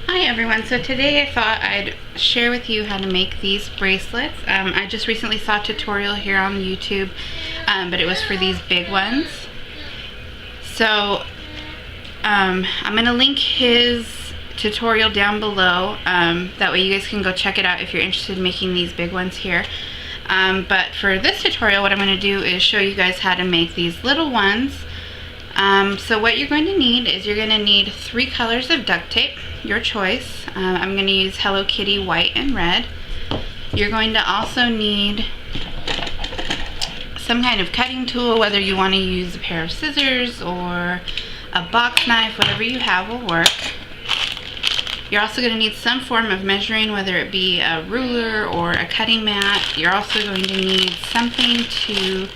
Hi everyone, so today I thought I'd share with you how to make these bracelets. I just recently saw a tutorial here on YouTube, but it was for these big ones. So I'm going to link his tutorial down below, that way you guys can go check it out if you're interested in making these big ones here. But for this tutorial, what I'm going to do is show you guys how to make these little ones. So what you're going to need is you're going to need 3 colors of duct tape, your choice. I'm going to use Hello Kitty white and red. You're going to also need some kind of cutting tool, whether you want to use a pair of scissors or a box knife, whatever you have will work. You're also going to need some form of measuring, whether it be a ruler or a cutting mat. You're also going to need something to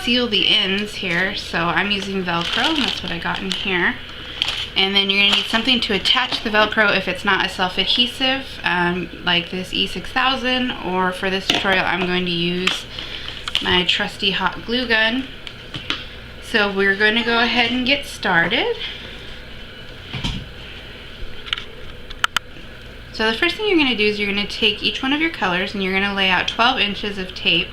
seal the ends here, so I'm using Velcro, and that's what I got in here. And then you're going to need something to attach the Velcro if it's not a self-adhesive, like this E6000, or for this tutorial I'm going to use my trusty hot glue gun. So we're going to go ahead and get started. So the first thing you're going to do is you're going to take each one of your colors and you're going to lay out 12 inches of tape.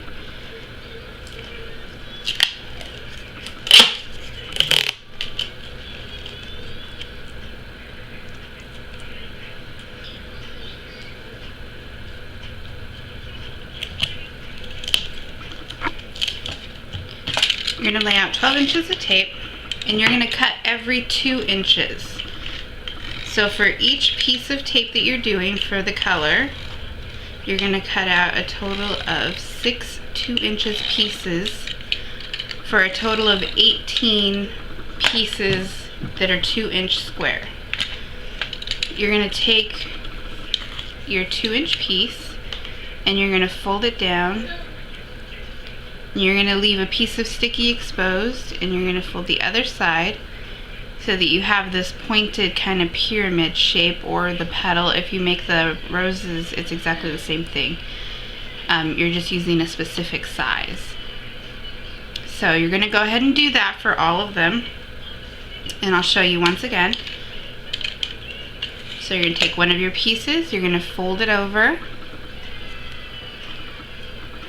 You're going to lay out 12 inches of tape, and you're going to cut every 2 inches. So for each piece of tape that you're doing for the color, you're going to cut out a total of 6 2-inch pieces for a total of 18 pieces that are 2-inch square. You're going to take your 2-inch piece and you're going to fold it down. You're going to leave a piece of sticky exposed, and you're going to fold the other side so that you have this pointed kind of pyramid shape, or the petal. If you make the roses, it's exactly the same thing. You're just using a specific size. So you're going to go ahead and do that for all of them, and I'll show you once again. So you're going to take one of your pieces, you're going to fold it over,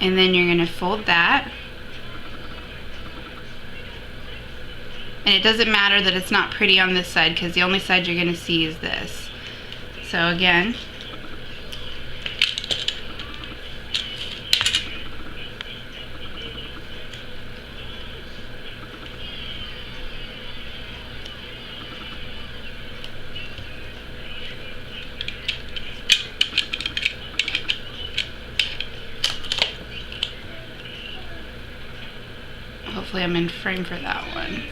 and then you're going to fold that. And it doesn't matter that it's not pretty on this side, because the only side you're going to see is this. So again, hopefully I'm in frame for that one.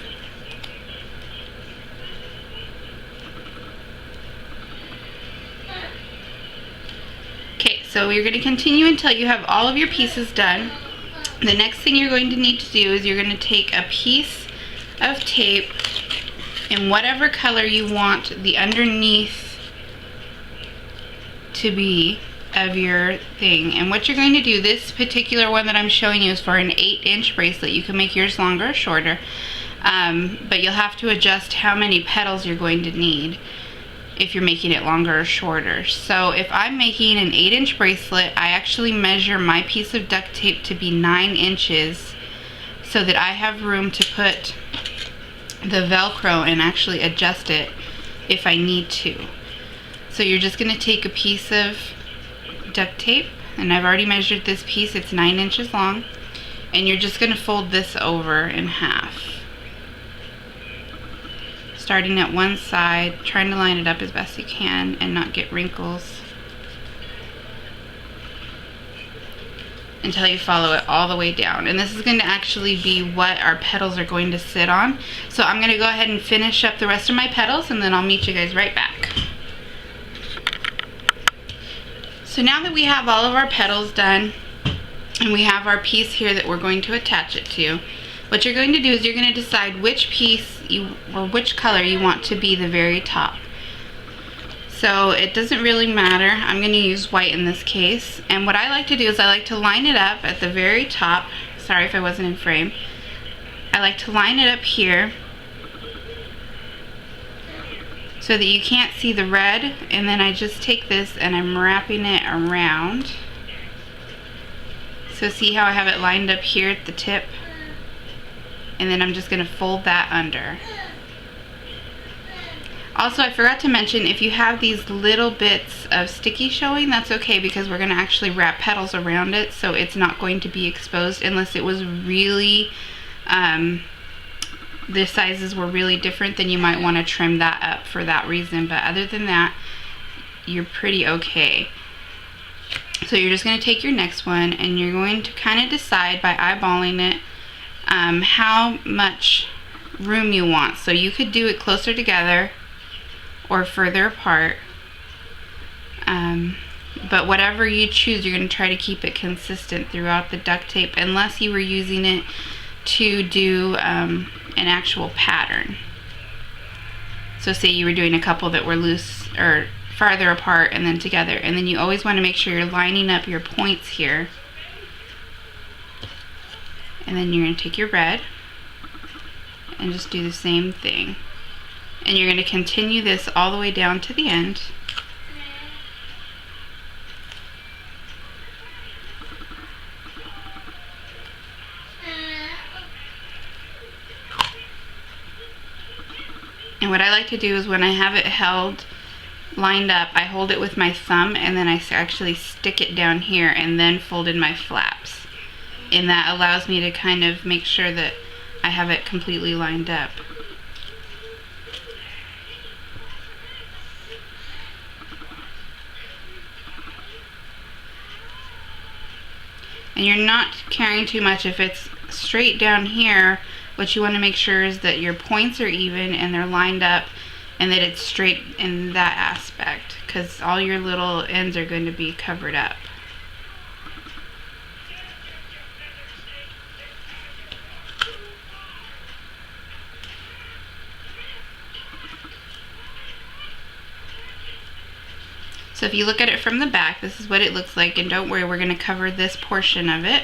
Okay, so you're going to continue until you have all of your pieces done. The next thing you're going to need to do is you're going to take a piece of tape in whatever color you want the underneath to be of your thing. And what you're going to do, this particular one that I'm showing you is for an 8-inch bracelet. You can make yours longer or shorter, but you'll have to adjust how many petals you're going to need if you're making it longer or shorter. So if I'm making an 8-inch bracelet, I actually measure my piece of duct tape to be 9 inches so that I have room to put the Velcro and actually adjust it if I need to. So you're just going to take a piece of duct tape, and I've already measured this piece, it's 9 inches long, and you're just going to fold this over in half, starting at one side, trying to line it up as best you can and not get wrinkles, until you follow it all the way down. And this is going to actually be what our petals are going to sit on. So I'm going to go ahead and finish up the rest of my petals, and then I'll meet you guys right back. So now that we have all of our petals done, and we have our piece here that we're going to attach it to, what you're going to do is you're going to decide which piece or which color you want to be the very top. So it doesn't really matter. I'm going to use white in this case. And what I like to do is I like to line it up at the very top. Sorry if I wasn't in frame. I like to line it up here so that you can't see the red, and then I just take this and I'm wrapping it around. So see how I have it lined up here at the tip? And then I'm just going to fold that under. Also, I forgot to mention, if you have these little bits of sticky showing, that's okay, because we're going to actually wrap petals around it, so it's not going to be exposed unless it was really, the sizes were really different, then you might want to trim that up for that reason. But other than that, you're pretty okay. So you're just going to take your next one, and you're going to kind of decide by eyeballing it how much room you want. So you could do it closer together or further apart, but whatever you choose, you're going to try to keep it consistent throughout the duct tape, unless you were using it to do an actual pattern. So say you were doing a couple that were loose or farther apart and then together, and then you always want to make sure you're lining up your points here. And then you're going to take your red and just do the same thing. And you're going to continue this all the way down to the end. And what I like to do is, when I have it held, lined up, I hold it with my thumb, and then I actually stick it down here and then fold in my flaps. And that allows me to kind of make sure that I have it completely lined up. And you're not caring too much if it's straight down here. What you want to make sure is that your points are even and they're lined up, and that it's straight in that aspect, because all your little ends are going to be covered up. So if you look at it from the back, this is what it looks like, and don't worry, we're going to cover this portion of it.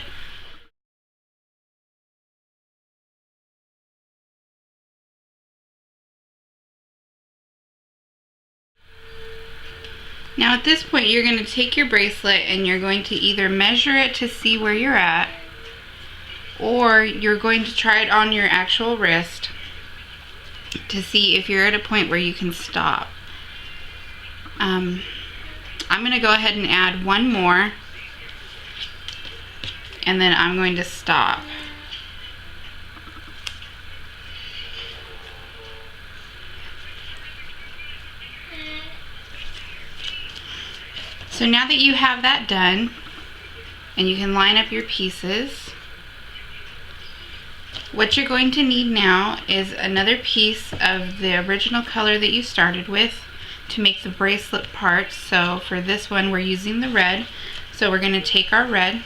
Now at this point, you're going to take your bracelet and you're going to either measure it to see where you're at, or you're going to try it on your actual wrist to see if you're at a point where you can stop. I'm going to go ahead and add one more, and then I'm going to stop. So now that you have that done, and you can line up your pieces, what you're going to need now is another piece of the original color that you started with to make the bracelet part. So for this one, we're using the red. So we're going to take our red,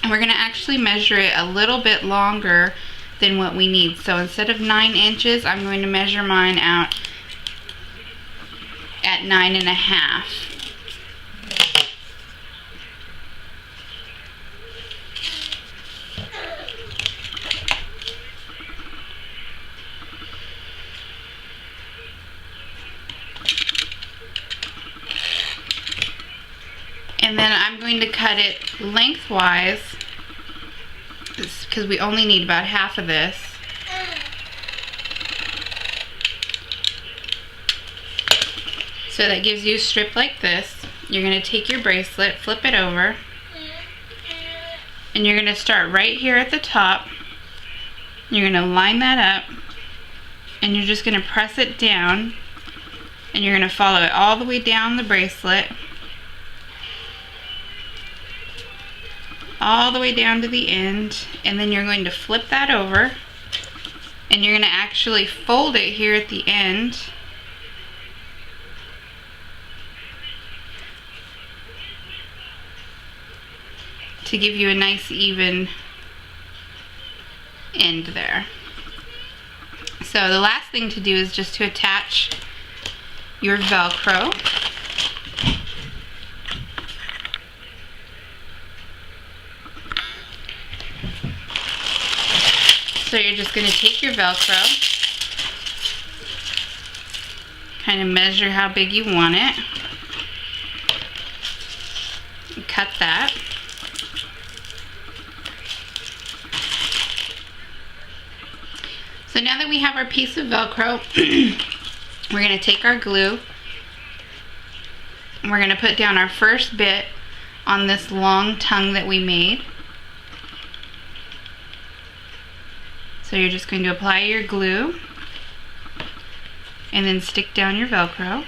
and we're going to actually measure it a little bit longer than what we need. So instead of 9 inches, I'm going to measure mine out at 9.5. And then I'm going to cut it lengthwise, because we only need about half of this. So that gives you a strip like this. You're going to take your bracelet, flip it over, and you're going to start right here at the top. You're going to line that up, and you're just going to press it down, and you're going to follow it all the way down the bracelet, all the way down to the end, and then you're going to flip that over, and you're going to actually fold it here at the end, to give you a nice even end there. So the last thing to do is just to attach your Velcro. So you're just going to take your Velcro, kind of measure how big you want it. Cut that. So now that we have our piece of Velcro, we're going to take our glue. We're going to put down our first bit on this long tongue that we made. So you're just going to apply your glue and then stick down your Velcro.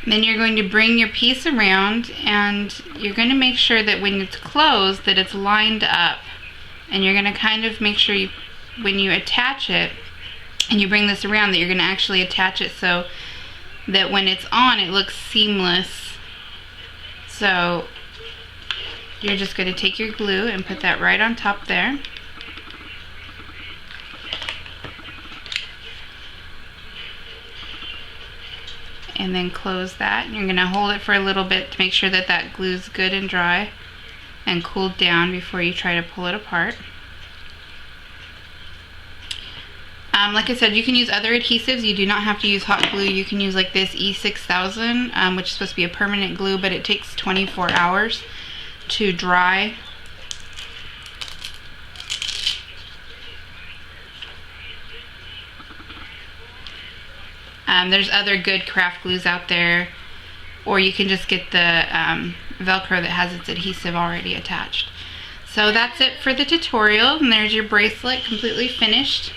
Then you're going to bring your piece around, and you're going to make sure that when it's closed that it's lined up. And you're going to kind of make sure when you attach it and you bring this around, that you're going to actually attach it so that when it's on it looks seamless. So you're just going to take your glue and put that right on top there. And then close that. And you're going to hold it for a little bit to make sure that that glue's good and dry and cooled down before you try to pull it apart. Like I said, you can use other adhesives. You do not have to use hot glue. You can use like this E6000, which is supposed to be a permanent glue, but it takes 24 hours to dry. There's other good craft glues out there, or you can just get the Velcro that has its adhesive already attached. So that's it for the tutorial, and there's your bracelet completely finished.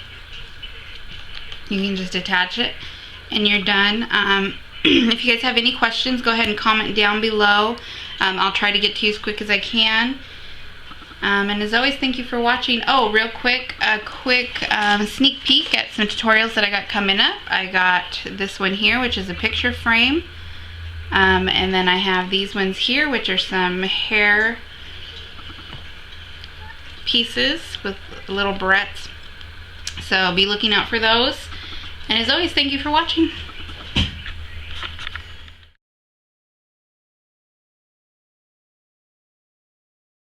You can just attach it and you're done. If you guys have any questions, go ahead and comment down below. I'll try to get to you as quick as I can. And as always, thank you for watching. Oh, real quick, a quick sneak peek at some tutorials that I got coming up. I got this one here, which is a picture frame. And then I have these ones here, which are some hair pieces with little barrettes. So be looking out for those. And as always, thank you for watching.